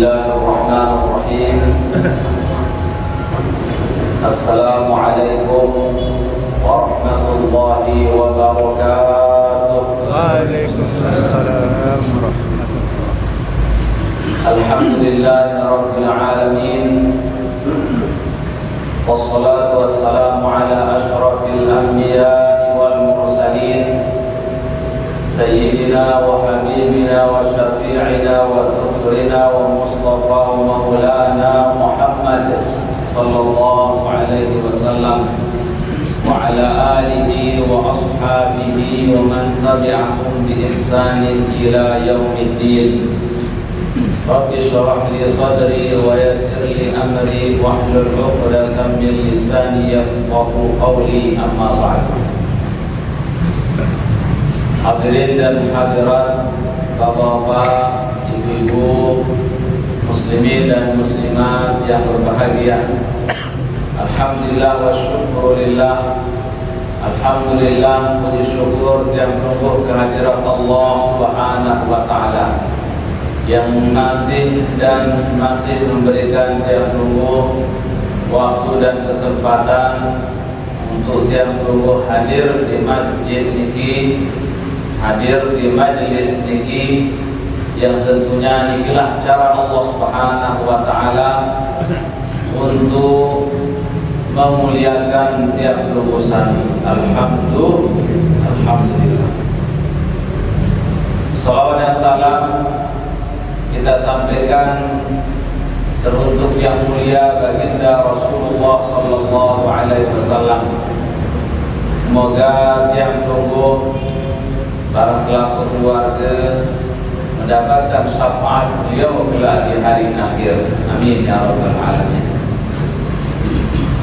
الله الرحمن الرحيم. السلام عليكم ورحمة الله وبركاته. وعليكم السلام ورحمة الله. الحمد لله رب العالمين، والصلاة والسلام على أشرف الأنبياء والمرسلين، سيدنا وحبيبنا وشفيعنا وذخرنا ومصطفى ومولانا محمد صلى الله عليه وسلم، وعلى آله وأصحابه ومن تبعهم بإحسان إلى يوم الدين. رب اشرح لي صدري ويسر لي أمري واحلل عقدة من لساني يفقهوا قولي. أما بعد. Hadirin dan hadirat, bapak-bapak, ibu-ibu, muslimin dan muslimat yang berbahagia. Alhamdulillah wa syukurillah. Alhamdulillah, puji syukur dan penuh kehadirat Allah Subhanahu wa taala yang masih memberikan tiap tunggu waktu dan kesempatan untuk tiap tunggu hadir di masjid niki, hadir di majlis niki, yang tentunya nikilah cara Allah Subhanahu wa taala untuk memuliakan tiap lulusan. Alhamdulillah. Salawat dan salam kita sampaikan teruntuk yang mulia baginda Rasulullah sallallahu alaihi wasallam. Semoga tiap tunggu para selaku keluarga mendapatkan syafaat beliau kelak di hari akhir. Amin ya rabbal alamin.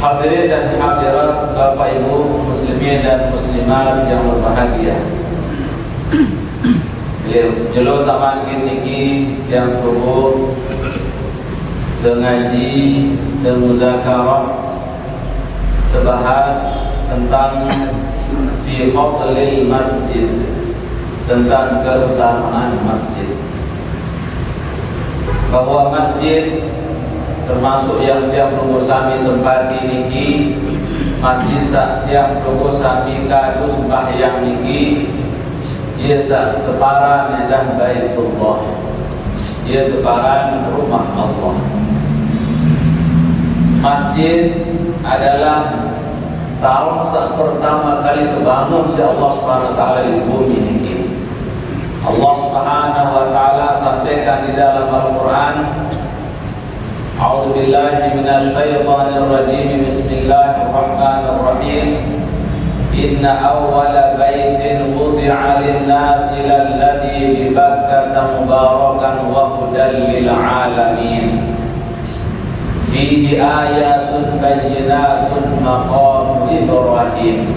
Hadirin dan hadirat, bapak ibu muslimin dan muslimat yang berbahagia. Jelo sama niki yang perlu dengaji dan muzakarah terbahas tentang fi fadlil masjid, tentang keutamaan masjid, bahwa masjid termasuk yang tiap minggu sami tempat niki, masjid setiap minggu sami kadu sembahyang niki, ia teparan dah Baitullah, ia teparan rumah Allah. Masjid adalah tahun pertama kali terbangun si Allah Subhanahu wa taala di bumi ini. Allah Subhanahu wa taala sampaikan di dalam Al-Qur'an, A'udzu billahi minasyaitonir rajim. Bismillahirrahmanirrahim. Inna awwala baitin wudi'a lin-nasi lalladzi bi Bakkah mubarakan wa hudan lil alamin. Fihi ayatun bayyinatun maqamu Ibrahim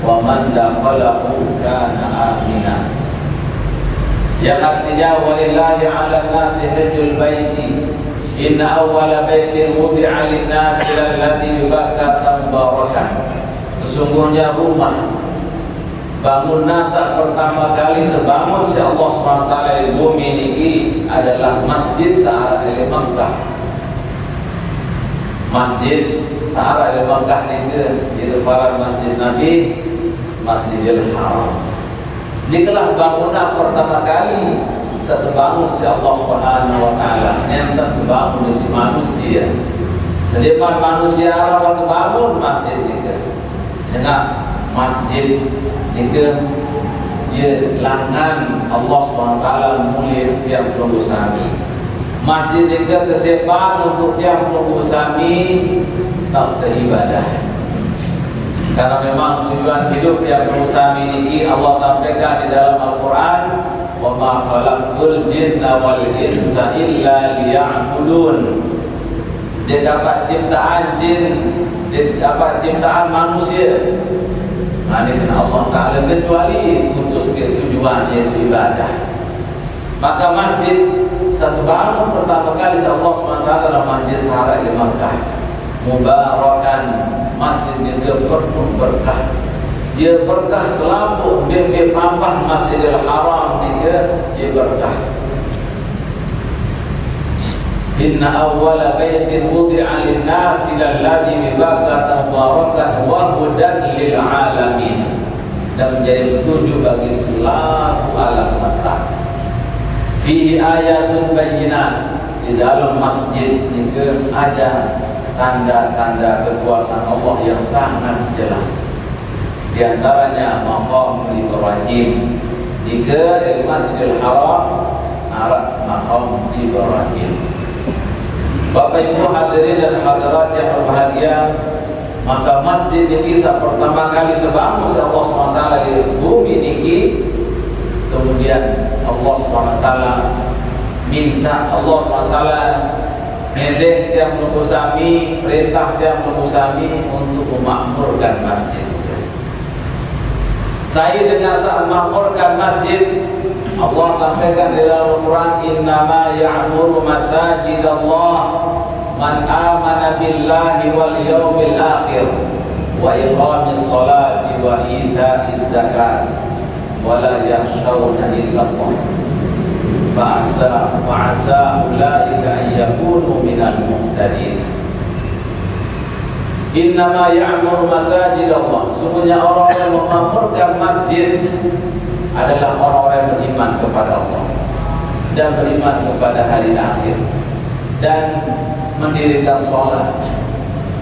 wa man dakhalahu kana amina. Yang artinya walillahi 'alan nasi hajjul baiti inna awwala baitin wudi'a lin-nasi lalladzi bi Bakkah mubarakan. Sesungguhnya rumah bangunan saat pertama kali terbangun si Allah SWT di bumi ini adalah masjid Sa'ara di Makkah. Masjid Sa'ara di Makkah itu para masjid Nabi, Masjidil Haram. Inilah bangunan pertama kali saat terbangun si Allah SWT yang terbangun si manusia. Sedipan manusia waktu bangun masjid ini. Sehingga masjid itu ia langan Allah SWT mulia tiap minggu sami. Masjid itu kesepan untuk tiap minggu sami tak beribadah. Karena memang tujuan hidup tiap minggu sami ini Allah sampaikan di dalam Al-Quran, wa ma khalaqtul jinna wal insa illa liya'budun. Dia dapat ciptaan jin, dia dapat ciptaan manusia. Nah, ini Allah Ta'ala kecuali untuk tujuan yaitu ibadah. Maka masjid satu bangun pertama kali Allah SWT adalah Masjid Sa'ara di Makkah. Mubarakan, masjid itu penuh berkah. Dia berkah selampau bimbing pampah Masjidil Haram ni dia berkah. Inna awwala baitin wudi'a lin-nasi lalladzi bi Bakkah mubarakan wa hudan lil alamin, dan menjadi petunjuk bagi seluruh alam semesta. Fihi ayatun bayyinat, di dalam masjid ini ada tanda-tanda kekuasaan Allah yang sangat jelas. Di antaranya maqam Ibrahim, jika di Masjidil Haram arah maqam Ibrahim. Bapak Ibu hadirin dan hadirat yang berbahagia, maka masjid ini pertama kali terbangun oleh Allah SWT di bumi ini. Kemudian Allah SWT minta, Allah SWT ngedek tiap menunggu perintah tiap menunggu untuk memakmurkan masjid. Saya dengan saat memakmurkan masjid, Allah sampaikan di dalam Al-Quran, innama ya'muru masajid Allah man amana billahi wal yawmil akhir wa iqamis salati wa ita'iz zakat wa la yakhshawna illa Allah fa'asa ulaika an yakunu minal muhtadin. Innama ya'muru masajid Allah, sesungguhnya orang-orang yang memakmurkan masjid adalah orang-orang yang beriman kepada Allah dan beriman kepada hari akhir dan mendirikan sholat,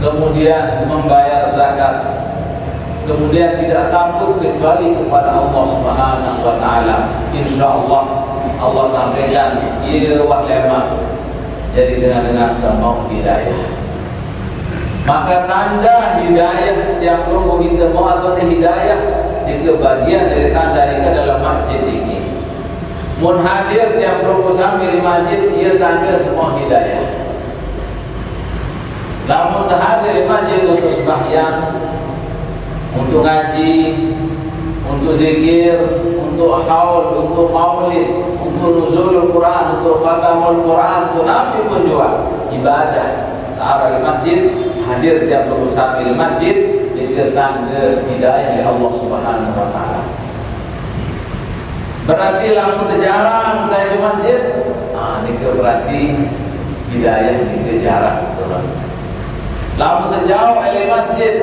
kemudian membayar zakat, kemudian tidak takut kecuali kepada Allah Subhanahu wa taala. Insyaallah Allah sampaikan irwah lema, jadi dengan semua hidayah. Maka tanda hidayah yang perlu kita mau atau hidayah itu bagian dari tanda ini dalam masjid ini. Mun hadir yang perlu sambil di masjid, ia tanda semua hidayah. Namun hadir di masjid untuk sembahyang, untuk ngaji, untuk zikir, untuk haul, untuk maulid, untuk nuzulul Quran, untuk khatamul Quran, untuk nabi pun juga ibadah. Searah di masjid, hadir tiap perlu sambil di masjid, itu tanda hidayah dari Allah Subhanahu wa taala. Berarti lamun jarang di masjid, ini berarti hidayah itu jarang turun. Lamun jauh dari masjid,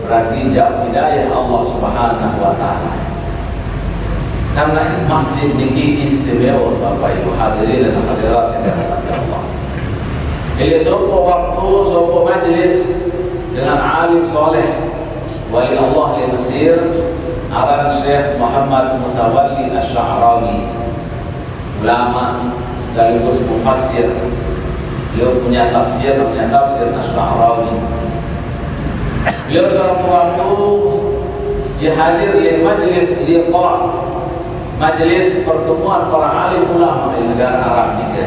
berarti jauh hidayah Allah Subhanahu wa taala. Karena masjid ini istimewa, Bapak Ibu hadirin dan hadirat yang dirahmati Allah. Jadi sebuah waktu, sebuah majlis dengan alim soleh wali Allah di Mesir, aran Syekh Muhammad Mutawalli Asy-Sya'rawi, ulama sekaligus mufassir. Beliau punya tafsir Asy-Sya'rawi. Beliau suatu waktu dia hadir di majlis liqa, majlis pertemuan para alim ulama di negara Arab juga.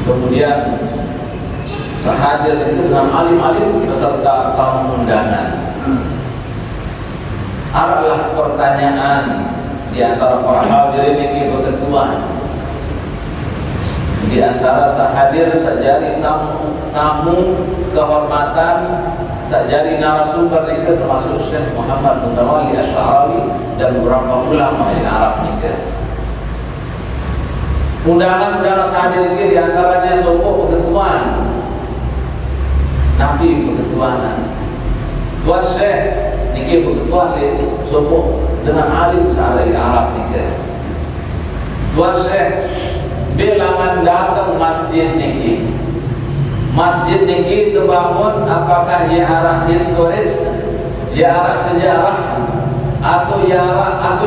Kemudian sehadir itu dengan alim-alim beserta tamu undangan. Adalah pertanyaan di antara para hadirin ini berketuan. Di antara sehadir sejari tamu kehormatan, sejari narasumber itu termasuk Syekh Muhammad Mutawalli Asy-Sya'rawi dan beberapa ulama di Arab juga. Undangan-undangan sehadir ini diantaranya sebuah berketuan Nabi berketuanan, Tuan Syekh niki berketuan di sebuah dengan alim sehari Arab niki. Tuan Syekh bilangan datang masjid niki. Masjid niki terbangun apakah ya arah historis, ya arah sejarah, atau ya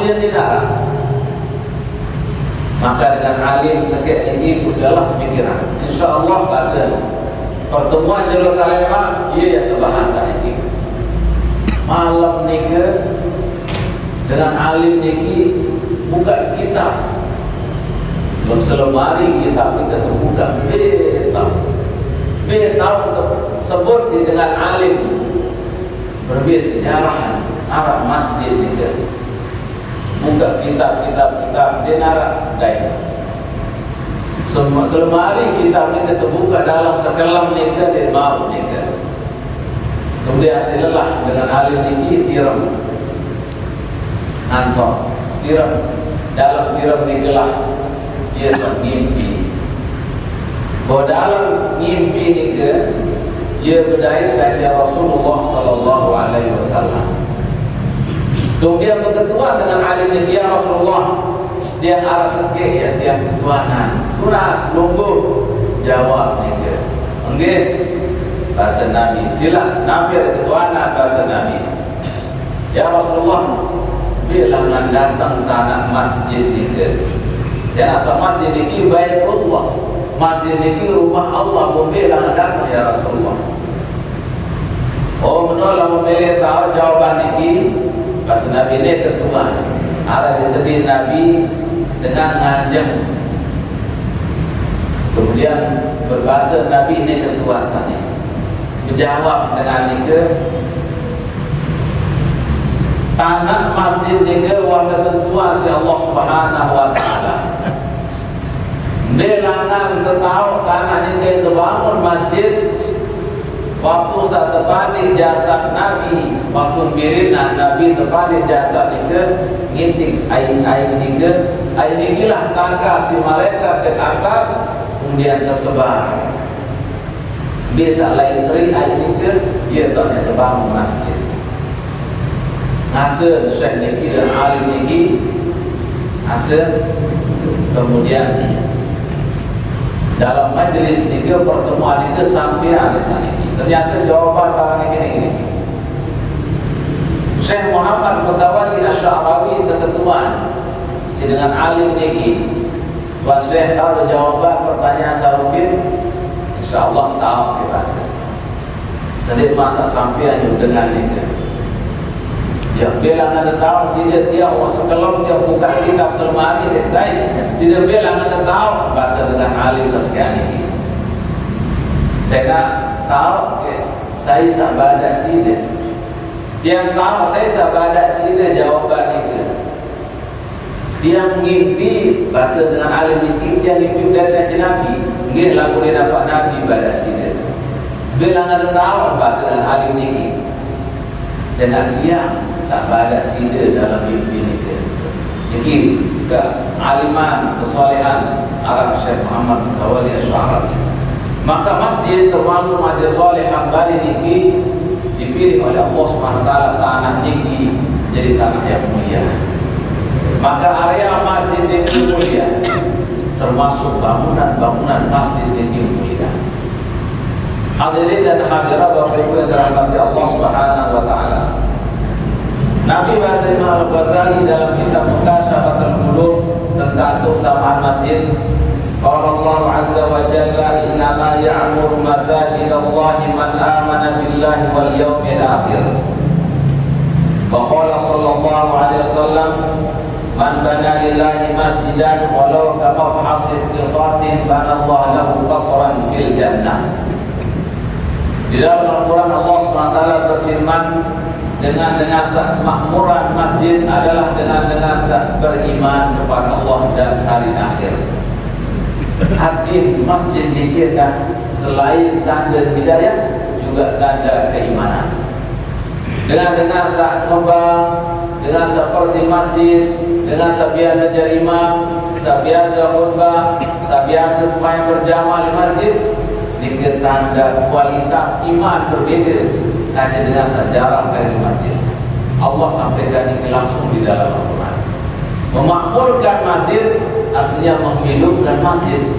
yang tidak. Maka dengan alim sekit ini udahlah pikiran. InsyaAllah bahasa pertemuan Jerusalem ia yang terbahasa ini. Malam nikah dengan alim niki buka kitab. Belum selemari kitab kita terbuka. Tahu sebut sih dengan alim. Berbeda sejarah Arab masjid nikah. Buka kitab dia narak dai. Semua selemari kitab ini terbuka dalam sekelam nikah dan mau nikah. Kemudian saya lelah dengan alim ini tiram, antor, tiram dalam tiram nikah dia bermimpi. Bahwa dalam mimpi ni ke ia berdaya kaji Rasulullah sallallahu alaihi wasallam. Kemudian berketuan dengan alim ni, ya Rasulullah, dia arah sikit ya tiap ketuanan. Tunas belum jawab ni ke. Okey. Bahasa Nabi. Sila Nabi ada ketuanan bahasa Nabi. Ya Rasulullah, bilangan datang tanah masjid ni ke. Saya rasa masjid ni Baitullah. Masjid ni rumah Allah, bilangan datang ya Rasulullah. Oh, menolak memilih tahu jawaban ini. Bahasa Nabi ni ketua. Ada disedih Nabi dengan nganjem. Kemudian berbahasa Nabi ni ketua sana. Menjawab dengan ni ke tanah masjid ni ke waktu ketentuan si Allah Subhanahu wa taala. Bilangan tahu tanah ni ke terbangun masjid waktu saat terbalik jasad Nabi, waktu birinan Nabi terbalik jasad ni ke ngitik air ni ke air ni lah tangkap si malaikat ke atas kemudian tersebar. Biasa lain teri air ni ke dia tak nak terbangun masjid. Hasil Syekh Niki dan alim Niki hasil kemudian dalam majlis ni ke pertemuan ni ke sampai ada sana ni. Ternyata jawapan orang ini. Syekh Muhammad Mutawalli Asy'arawi terketuan si dengan alim Niki. Tuan Syekh tahu jawaban pertanyaan Sarupin. InsyaAllah tahu bahasa. Sedih masa sampai hanya dengan ini. Yang bilang ada tahu sida dia sekelom dia buka kitab selmari dia lain. Sida bilang ada tahu bahasa dengan alim sekian ini. Saya tahu saya sahabat sida. Dia tahu saya sahabat sida jawaban itu. Dia mimpi bahasa dengan alim ini dia mimpi dari Nabi. Nggih lagu ni dapat Nabi pada sini. Bilang ada tahu bahasa dengan alim ini. Saya nak diam sahabat sini dalam mimpi ini. Jadi ke aliman kesolehan Arab Syekh Muhammad Mutawalli Asy'arawi. Maka masjid termasuk majlis soleh hambali ini dipilih oleh Allah SWT tanah ini jadi tanah yang mulia. Maka area masjid ini mulia, termasuk bangunan-bangunan masjid ini mulia. Hadirin dan hadirat Bapak Ibu yang dirahmati Allah Subhanahu wa taala. Nabi bahasa Imam Al-Ghazali dalam kitab Mukashafatul Qulub tentang keutamaan masjid, qala Allah azza wa jalla innama ya'muru masajid Allah man amana billahi wal yawmil akhir. Wa qala sallallahu alaihi wasallam man bana lillahi masjidan walau kama hasid qiratin bana Allah lahu qasran fil jannah. Di dalam Al-Quran Allah SWT berfirman dengan makmuran masjid adalah dengan beriman kepada Allah dan hari akhir. Arti masjid ini dah selain tanda hidayah juga tanda keimanan. Dengan kembang, dengan seperti masjid, dengan sebiasa jadi imam, sebiasa khutbah, sebiasa sembahyang berjamaah di masjid, dikir tanda kualitas iman berbeda aja dengan sejarah dari masjid. Allah sampaikan ini langsung di dalam Al-Quran. Memakmurkan masjid artinya menghidupkan masjid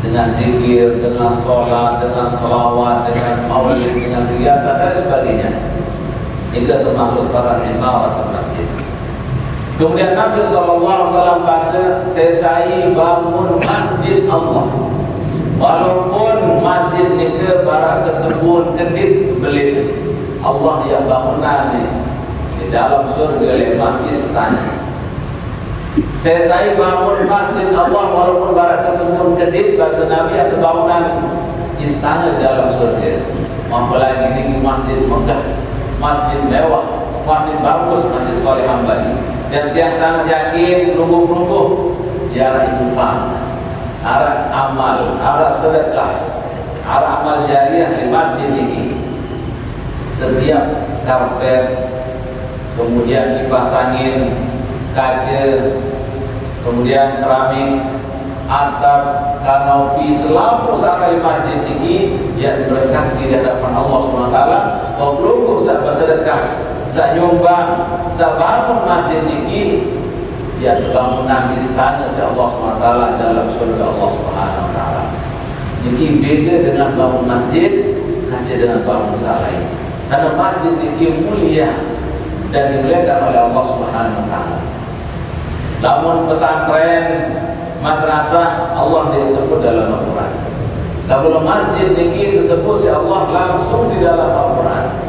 dengan zikir, dengan sholat, dengan sholawat, dengan maulid, dengan kegiatan dan sebagainya. Itu termasuk para imarat masjid. Kemudian Nabi SAW bahasa sesai bangun masjid Allah. Walaupun masjid ni ke barak kesebun kedit belit, Allah yang bangunan ni di dalam surga lemah istana. Saya bangun masjid Allah walaupun barak kesebun kedit bahasa Nabi atau bangunan istana dalam surga. Apalagi ini masjid megah, masjid mewah, masjid bagus, masjid soleh hambali. Dan tiang sangat yakin pelungguh-pelungguh jarang infak, arah amal, arah sedekah, arah amal jariah di masjid ini. Setiap karpet, kemudian kipas angin, kaca, kemudian keramik, atap, kanopi, selalu sarai masjid ini yang bersaksi di hadapan Allah SWT bahwa pelunggu saat bersedekah, saat nyumbang, saat bangun masjid ini ya bangunan istana si Allah SWT dalam surga Allah SWT. Jadi beda dengan bangun masjid, kaca dengan bangun salai. Karena masjid ini mulia dan dimuliakan oleh Allah SWT. Namun pesantren, madrasah Allah disebut dalam Al-Quran. Kalau masjid ini disebut si Allah langsung di dalam Al-Quran,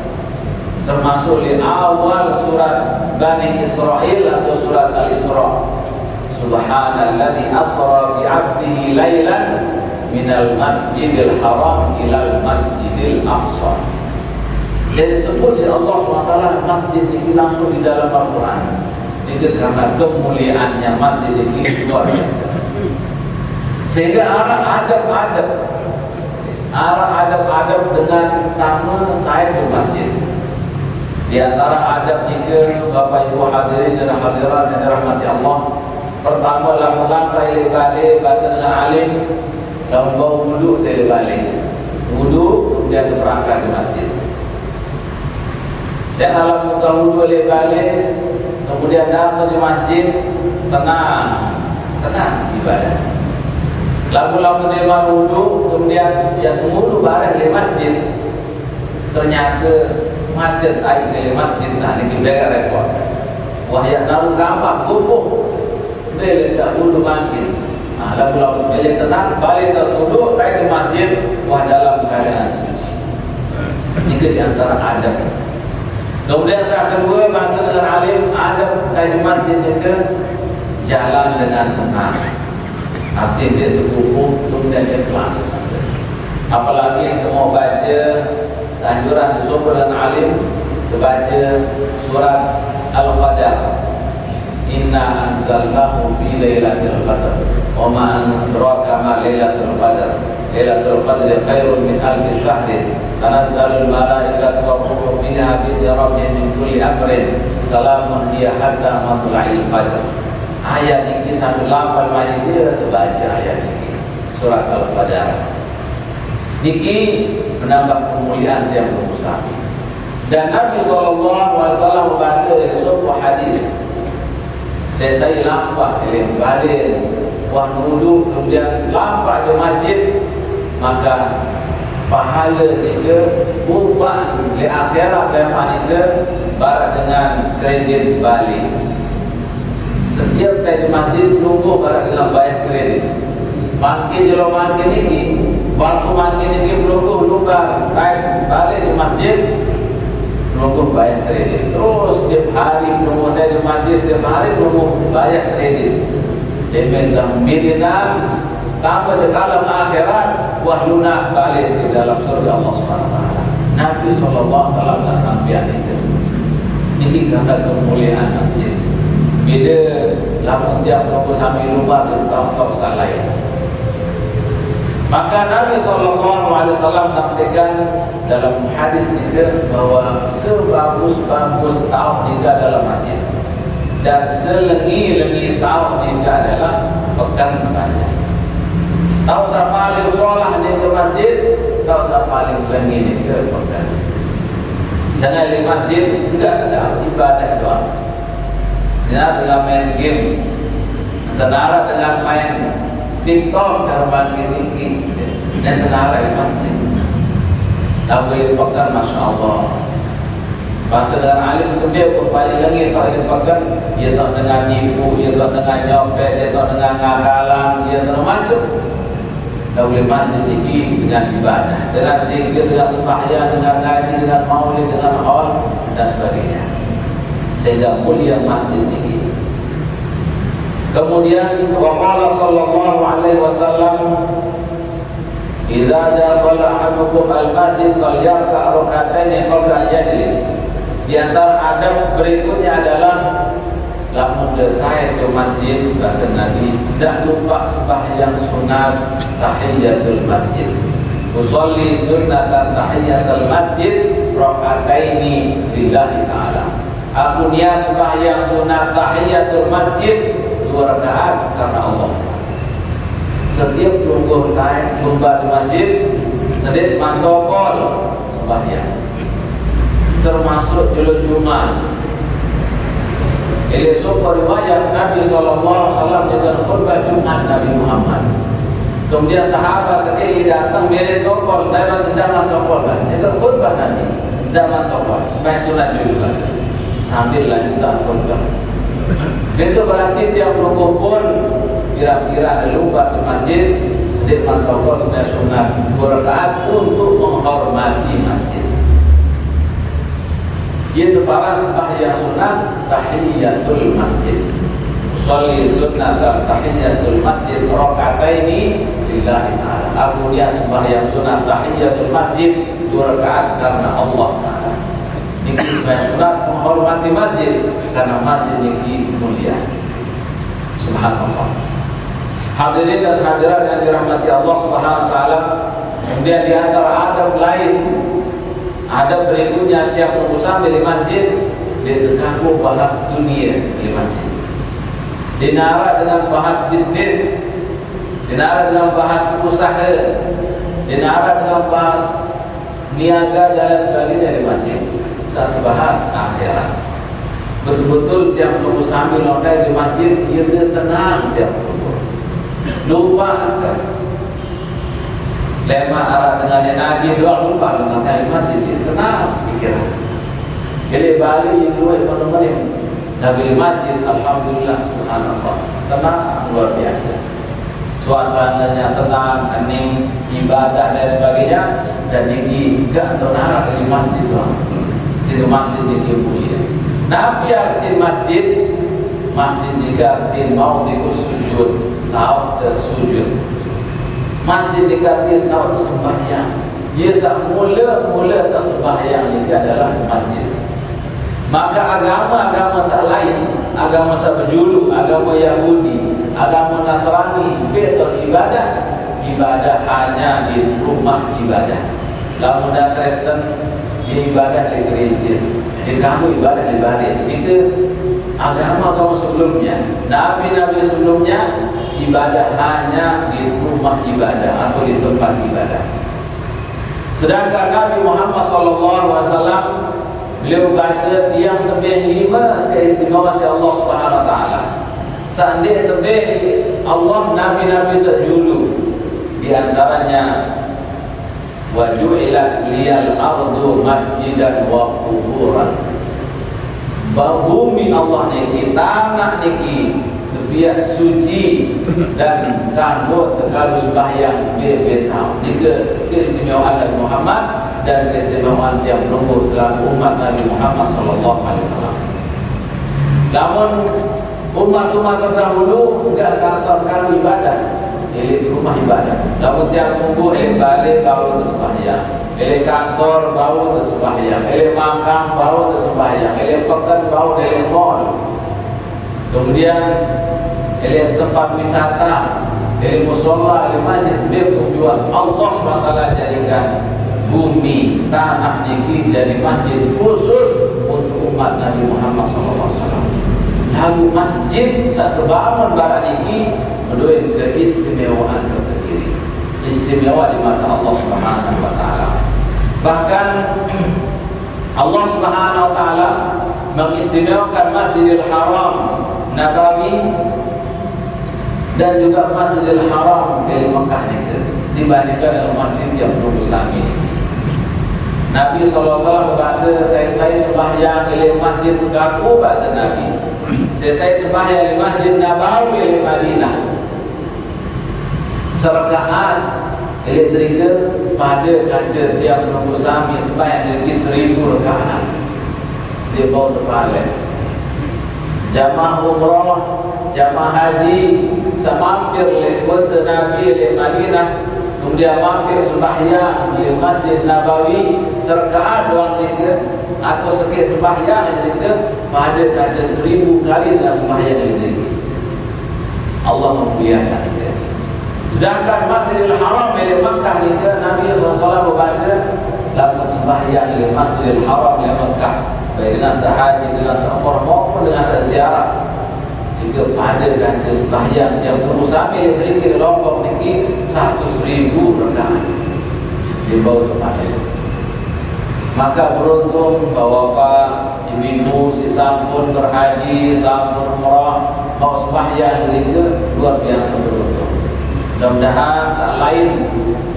termasuk di awal surat Bani Israel atau surat Al-Isra. Subhanalladzi asra bi'abdihi laylan minal masjidil haram ilal masjidil aqsa. Jadi disebut si Allah SWT masjid ini langsung di dalam Al-Quran. Itu karena kemuliaannya masjid ini luar biasa. Sehingga arah adab dengan tamu taib di masjid. Di antara adab jika Bapak Ibu hadirin dan hadirat yang dirahmati Allah, pertama langkah balik bahasa dengan alim, lalu bawa wuduk dari balik. Wuduk kemudian berangkat di masjid. Saya alam muka wuduk dari balik, kemudian datang di masjid, tenang ibadah. Lagu-lagu terima wudhu, kemudian yang wudhu bareng di masjid, ternyata macet air di masjid. Nah ini juga repot. Wah yang lalu gampang, kumpul, dia tak wudhu makin. Nah lagu-lagu dia tenang, balik tak wudhu, air di masjid, wah dalam keadaan suci. Ini di antara adab. Kemudian saat kedua bahasa dengan alim, adab air di masjid itu jalan dengan tenang. Hati dia terkumpul, kemudian ikhlas. Apalagi yang mau baca anjuran disebut dengan alim, baca surat Al-Qadar. Inna anzalnahu fi lailatul qadar. Wa ma adraka ma lailatul qadar. Lailatul qadri khairun min alfi syahrin. Tanazzalul malaikatu wa ruhu fiha bi rabbihim min kulli amrin. Salamun hiya hatta matla'il fajr. Ayat ini sampai 8 ayat ini kita baca ayat ini surat Al-Qadar. Niki menambah kemuliaan yang berusaha. Dan Nabi SAW bahasa dari sebuah hadis. Saya lampak dari badan, wah wudhu kemudian lampak di masjid, maka pahala dia bukan di akhirat lepas itu barat dengan kredit balik. Setiap di masjid tunggu barat dengan bayar kredit. Makin jauh makin ini, waktu makin ini tunggu luka naik balik di masjid, tunggu bayar kredit. Terus setiap hari tunggu di masjid, setiap hari tunggu bayar kredit. Dia milinan tanpa di dalam akhirat, wah lunas balik di dalam surga Allah SWT. Nabi SAW sampaian itu. Ini karena kemuliaan masjid. Bila lamun dia tunggu sampai lupa dia tahu salah. Maka Nabi SAW sampaikan dalam hadis ini bahwa sebagus-bagus tahu nikah dalam masjid dan selengi-lengi tahu nikah adalah pegang masjid. Tahu siapa paling sholah di masjid, tahu siapa paling lengi di pegang. Misalnya di masjid tidak ada ibadah doa. Tidak dengan main game, tenara dengan main TikTok, cara main ini, dan tenara di masjid. Tapi pegang, masya Allah. Bahasa dengan alim itu dia berpaling lagi, tak dipegang, dia tak dengan nipu, dia tak dengan nyopet, dia tak dengan ngakalan, dia tak macam. Tak boleh masjid ini dengan ibadah, dengan zikir, dengan sembahyang, dengan ngaji, dengan maulid, dengan haul dan sebagainya. Sehingga mulia masjid ini. Kemudian waqala sallallahu alaihi wasallam, idza dakhala ahadukum al-masjid falyarka' rak'atayn qabla an yajlis. Di antara adab berikutnya adalah lamun dekai ke masjid bahasa Nabi tidak lupa sembahyang sunat tahiyatul masjid. Usolli sunnatan tahiyatul masjid rak'ataini lillahi ta'ala. Aku niat sembahyang sunat tahiyatul masjid 2 rakaat karena Allah. setiap lungguh naik lumba di masjid sedih mantopol sembahyang, termasuk julul Jumat. Ini sebuah riwayat Nabi SAW dengan khutbah Jumat Nabi Muhammad. Kemudian sahabat sekali datang beri topol, mereka sedang mantopol, itu khutbah Nabi, tidak mantopol, supaya sunat juga sambil lanjutan khutbah. Itu berarti tiap rukuk pun kira-kira ada lumba di masjid sedikit mantopol supaya sunat 2 rakaat untuk menghormati masjid. Yaitu para sembahyang sunat tahiyatul masjid. Usolli sunnat tahiyatul masjid raka'ataini lillahi ta'ala. Aku dia sembahyang sunat tahiyatul masjid 2 rakaat karena Allah Ta'ala. Niki sembahyang sunat menghormati masjid karena masjid niki mulia. Subhanallah. Hadirin dan hadirat yang dirahmati Allah Subhanahu wa taala, kemudian di antara adab lain, adab berikutnya tiap urusan di masjid ditekanku bahas dunia di masjid. Dinara dengan bahas bisnis, dinara dengan bahas usaha, dinara dengan bahas niaga dan sebagainya di masjid. Satu bahas akhirat. Betul-betul tiap urusan di lokal di masjid ia tenang tiap lupa anta lema arah dengan yang nagih doang lupa dengan yang masih kenal pikiran. Jadi Bali yang dua ekonomi Nabi masjid alhamdulillah subhanallah tenang luar biasa, suasananya tenang, hening, ibadah dan sebagainya, dan ini enggak tenang di masjid doang. Situ masjid ini mulia. Nabi arti masjid juga arti mau sujud, tahu tersujud. Masih dikatakan tahu sembahyang. Ia mula tak sembahyang ini adalah masjid. Maka agama selain, agama berjulu, agama Yahudi, agama Nasrani, betul ibadah hanya di rumah ibadah. Lalu dah Kristen, dia ibadah di gereja. Dia kamu ibadah di balik. Itu agama sebelumnya. Nabi sebelumnya ibadah hanya di rumah ibadah atau di tempat ibadah. Sedangkan Nabi Muhammad SAW beliau bahasa tiang tebing 5 keistimewaan si Allah Subhanahu Wa Taala. Seandainya tebing si Allah nabi-nabi sejulu, di antaranya wa ju'ilat liyal ardu masjidan wa quburan. Bumi Allah niki, tanah niki biar suci dan kanggo tegalu sembahyang betau. Ini keistimewaan Nabi Muhammad dan keistimewaan tiap nomor selaku umat Nabi Muhammad sallallahu alaihi wasallam. Namun umat-umat terdahulu enggak kantor ibadah, ini rumah ibadah. Namun tiap minggu balik baru sembahyang. Ele kantor baru sembahyang, ele makan baru sembahyang, ele pekan baru ele mall. Kemudian ele tempat wisata, ele musola, ele masjid, dia tujuan Allah SWT jadikan bumi tanah niki jadi masjid khusus untuk umat Nabi Muhammad SAW. Lalu masjid satu bangun barang niki menduin keistimewaan tersendiri, istimewa di mata Allah Subhanahu Wa Taala. Bahkan Allah Subhanahu Wa Taala mengistimewakan Masjidil Haram Nabawi dan juga Masjidil Haram di Mekah itu dibandingkan dengan masjid yang berusaha ini. Nabi SAW bahasa saya sembahyang di masjid Kaku bahasa Nabi. Saya sembahyang di Masjid Nabawi di Madinah. Serakaat elektrika pada kaca tiap menunggu sami sembahyang dari 1000 rakaat. Dia bawa terbalik. Jamaah umrah, jamaah haji semampir oleh kota Nabi di Madinah, kemudian mampir sembahyang di Masjid Nabawi serakaat doang tiga atau sekali sembahyang itu pada kaca 1000 kali dengan sembahyang ini. Allah memuliakan itu. Sedangkan Masjidil Haram di Makkah itu Nabi SAW berbahasa dalam sembahyang di Masjidil Haram di Makkah, baik dengan sahaji, dengan seumrah maupun dengan ziarah. Itu jika pada kaca sembahyang yang perlu sambil berikir lompok niki 100.000 rakaat dia bawa kepada. Maka beruntung bapak ibu si sampun berhaji, sampun umrah, mau sembahyang berikir luar biasa beruntung. Mudah-mudahan saat lain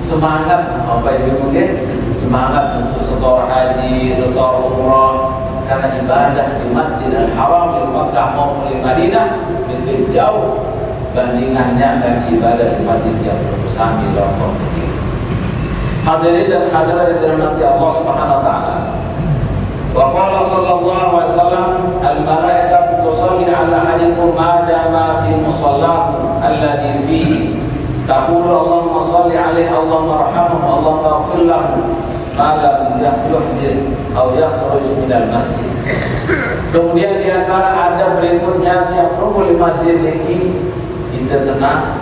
semangat bapak ibu mungkin semangat untuk setor haji, setor umrah, karena ibadah di Masjid Al-Haram di Makkah maupun di Madinah lebih jauh bandingannya dengan ibadah di masjid yang bersami lompok ini. Hadirin dan hadirat yang dirahmati Allah Subhanahu wa taala. Wa qala sallallahu alaihi wasallam al-malaikatu tusalli ala ahadikum ma dama fi musallahu alladhi fihi. Taqulu Allahumma salli alaihi Allahumma arhamhu Allahumma ighfir lahu ma lam yuhdis atau yakhruj minal masjid. Kemudian di antara ada berikutnya yang perlu di masjid ini kita tenang.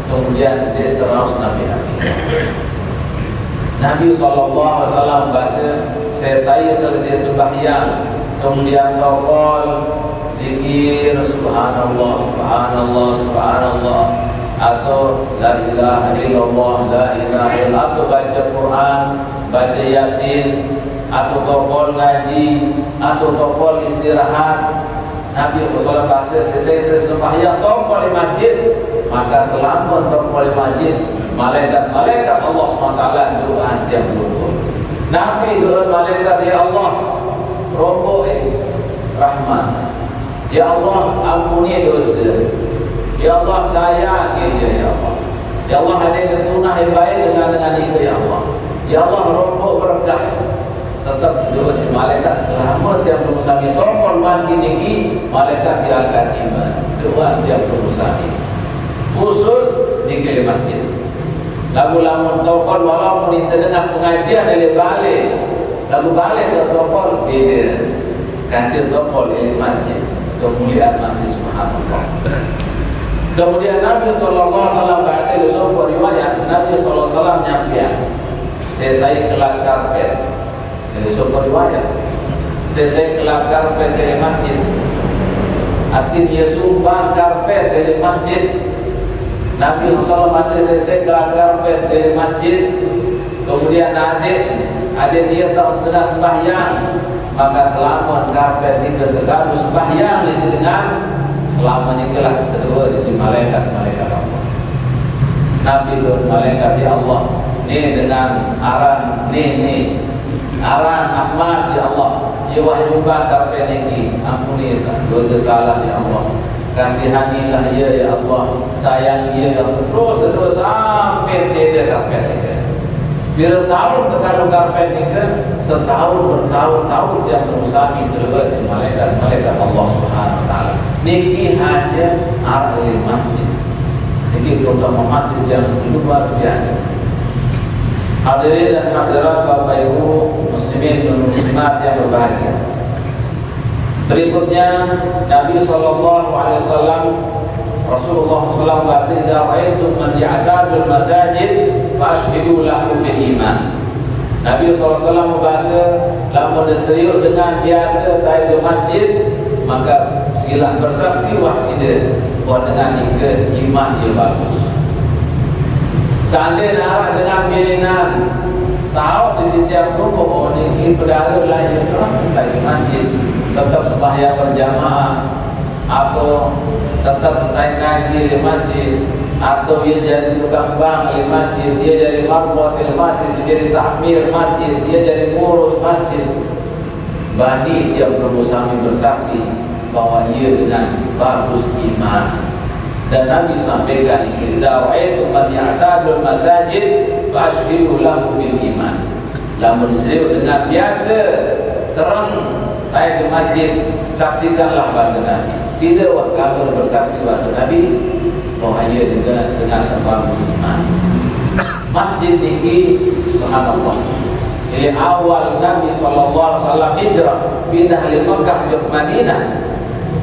Kemudian dia terus Nabi SAW bahasa saya selesai sembahyang kemudian taqal zikir subhanallah subhanallah subhanallah atau la ilaha illallah la ilaha illallah atau baca Quran, baca Yasin atau taqal ngaji atau taqal istirahat. Nabi SAW bahasa selesai sembahyang taqal di masjid, maka selama taqal di masjid malaikat Allah SWT doa tiap rukun. Nabi doa malaikat, ya Allah roboh rahmat, ya Allah ampuni dosa, ya Allah sayangi dia, ya Allah, ya Allah ada ketunah yang baik dengan itu, ya Allah, ya Allah roboh berkah. Tetap doa si malaikat selamat yang berusaha tongkol makin tinggi malaikat yang akan tiba doa yang berusaha khusus di masjid. Lagu-lagu tokol walaupun kita dengar pengajian dari balik, lagu balik ke tokol beda. Kajian tokol di masjid, kemuliaan masjid subhanallah. Kemudian Nabi SAW bahasa di sebuah riwayat Nabi SAW nyampaikan, saya kelak karpet. Dari sebuah riwayat, saya kelak karpet dari masjid. Artinya dia sumbang karpet dari masjid. Nabi SAW masih selesai kelak karpet dari masjid. Kemudian adik dia tak sedang sembahyang, maka selama karpet itu terganggu sembahyang di dengan selama ini telah kedua di sisi malaikat Allah. Nabi dan malaikat ya Allah, ni dengan aran ni aran Ahmad ya Allah, ya wahyu karpet ini ampuni dosa salah ya Allah. Kasihanilah ia ya Allah, sayang ia ya Allah, terus sampai saya karpet ini. Bila tahun terlalu karpet ini, setahun bertahun-tahun dia berusaha terus malaikat Allah Subhanahu Wa Taala. Niki hanya arah dari masjid. Niki terutama masjid yang luar biasa. Hadirin dan hadirat Bapak Ibu muslimin dan muslimat yang berbahagia. Berikutnya Nabi SAW Rasulullah SAW bahasa idza ra'aitum man ya'tadul masajid fashhidu lahu bil iman. Nabi SAW bahasa lamun serius dengan biasa ke masjid maka sila bersaksi wasida bahwa dengan iman dia bagus. Seandainya arah dengan bilinan tahu di setiap rukuk ini pedara lain lagi masjid tetap sembahyang berjamaah atau tetap naik ngaji di masjid atau dia jadi tukang bank di masjid, dia jadi marbot di masjid, dia jadi takmir masjid, dia jadi ngurus masjid. Bani dia perlu sambil bersaksi bahwa ia dengan bagus iman. Dan Nabi sampaikan idza ra'aitum man ya'tadul masajid fashhidu lahu bil iman. Lamun serius dengan biasa terang naik ke masjid, saksikanlah bahasa Nabi. Sila wah kamu bersaksi bahasa Nabi bahwa ia dengan sebab iman. Masjid ini subhanallah. Jadi awal Nabi SAW hijrah pindah dari Makkah ke Madinah.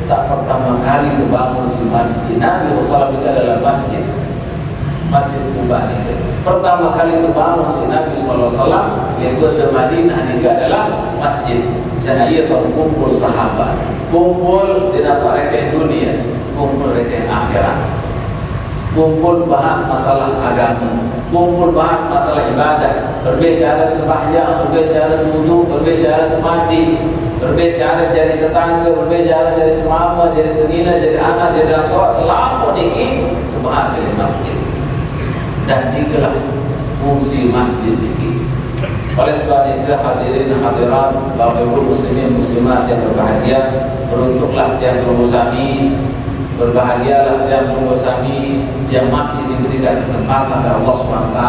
Saat pertama kali dibangun si masjid Nabi SAW itu adalah masjid Quba itu. Pertama kali dibangun si Nabi SAW yaitu di Madinah itu adalah masjid. Saya terkumpul sahabat, kumpul di dalam dunia. kumpul reken akhirat, kumpul bahas masalah agama, kumpul bahas masalah ibadah, berbicara sembahyang, berbicara wudu, berbicara mandi, berbicara dari tetangga, berbicara dari semama, dari senina, dari anak, dari tua, selama ini bahas di masjid. Dan inilah fungsi masjid ini. Oleh sebab itu hadirin hadirat, Bapak Ibu muslimin muslimat yang berbahagia, beruntuklah tiang bersami, berbahagialah tiang bersami yang masih diberikan kesempatan oleh Allah SWT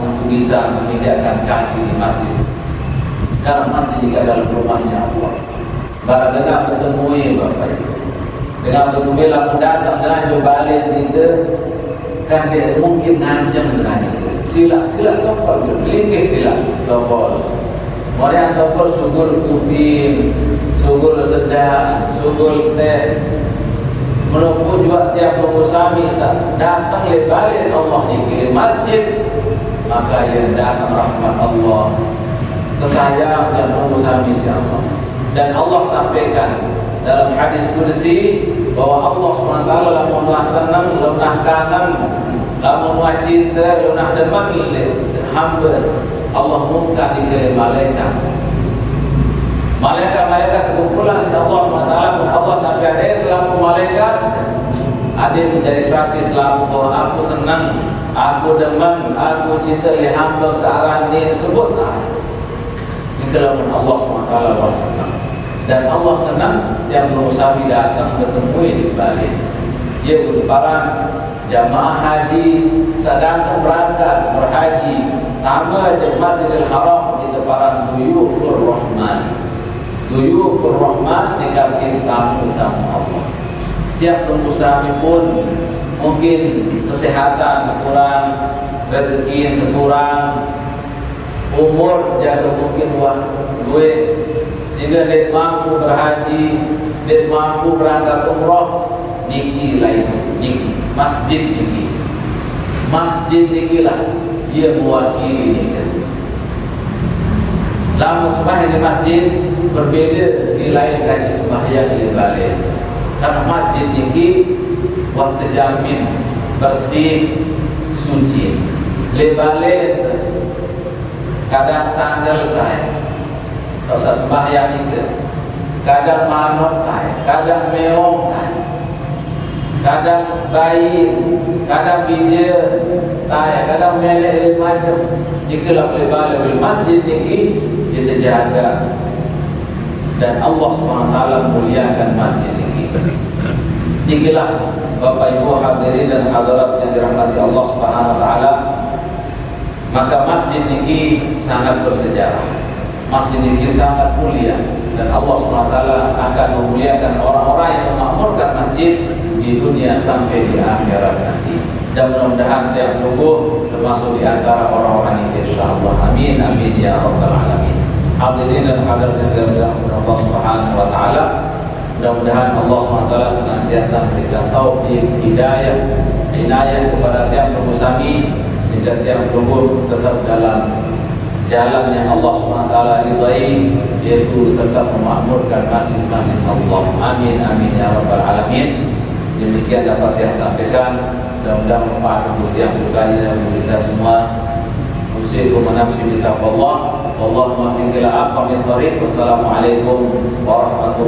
untuk bisa menginjakkan kaki di masjid. Karena masih juga dalam rumahnya Allah. Barang dengan bertemu Bapak Ibu, dengan bertemu lalu datang dengan balik itu, kan dia mungkin ngancam dengan itu. Sila topol, berlingkih sila topol. Orang topol sugul kupin, sugul sedang, sugul teh. Menunggu juga tiap pengusami datang lebalin Allah di masjid, maka yang datang rahmat Allah, kesayang dan pengusami si Allah. Dan Allah sampaikan dalam hadis qudsi bahwa Allah SWT lamun senang, lamun kangen, lamun cinta, lamun demen hamba, Allah muka di malaikat. Malaikat terkumpulan si Allah SWT, Allah sampai ada selaku malaikat ada menjadi saksi selaku bahwa aku senang, aku demen, aku cinta li hamba searah ini sebut kelamun Allah SWT wasallam. Dan Allah senang yang berusaha datang bertemu di balik. Ia para jamaah haji sedang berangkat berhaji nama di Masjidil Haram di depan Duyufur Rahman. Duyufur Rahman dikatakan tamu-tamu Allah. Tiap berusaha pun mungkin kesehatan kurang, rezeki kurang, umur jaga mungkin duit sehingga dia mampu berhaji, dia mampu berangkat umroh. Niki lain, niki masjid nikilah dia mewakili niki. Lamun sembahyang di masjid berbeda di lain kaji sembahyang di balik. Karena masjid niki waktu jamin bersih suci. Lebalik kadang sandal kaya, tak usah sembahyang itu. Kadang manot kaya, kadang meong kaya, kadang bayi, kadang bijir kaya, kadang melek macam. Jikalau lebalik di masjid ini kita jaga dan Allah SWT muliakan masjid ini. Jikalau Bapak Ibu hadirin dan hadirat yang dirahmati Allah SWT, maka masjid ini sangat bersejarah, masjid ini sangat mulia, dan Allah SWT akan memuliakan orang-orang yang memakmurkan masjid di dunia sampai di akhirat nanti. Dan mudah-mudahan tiap tubuh termasuk di antara orang-orang itu insyaallah. Amin amin ya rabbal alamin. Hadirin dan hadirat yang dirahmati Allah Subhanahu wa taala, mudah-mudahan Allah SWT senantiasa memberikan taufik, hidayah, inayah kepada tiap musami sehingga tiap tubuh tetap dalam jalan yang Allah SWT ridai, yaitu tetap memakmurkan masjid-masjid Allah. Amin amin ya rabbal alamin. Demikian dapat yang sampaikan, mudah-mudahan manfaat untuk yang berkaya dan kita semua. Usikum nafsi bi taqwallah, wallahu muwaffiq ila aqwamit thariq. Wassalamualaikum warahmatullahi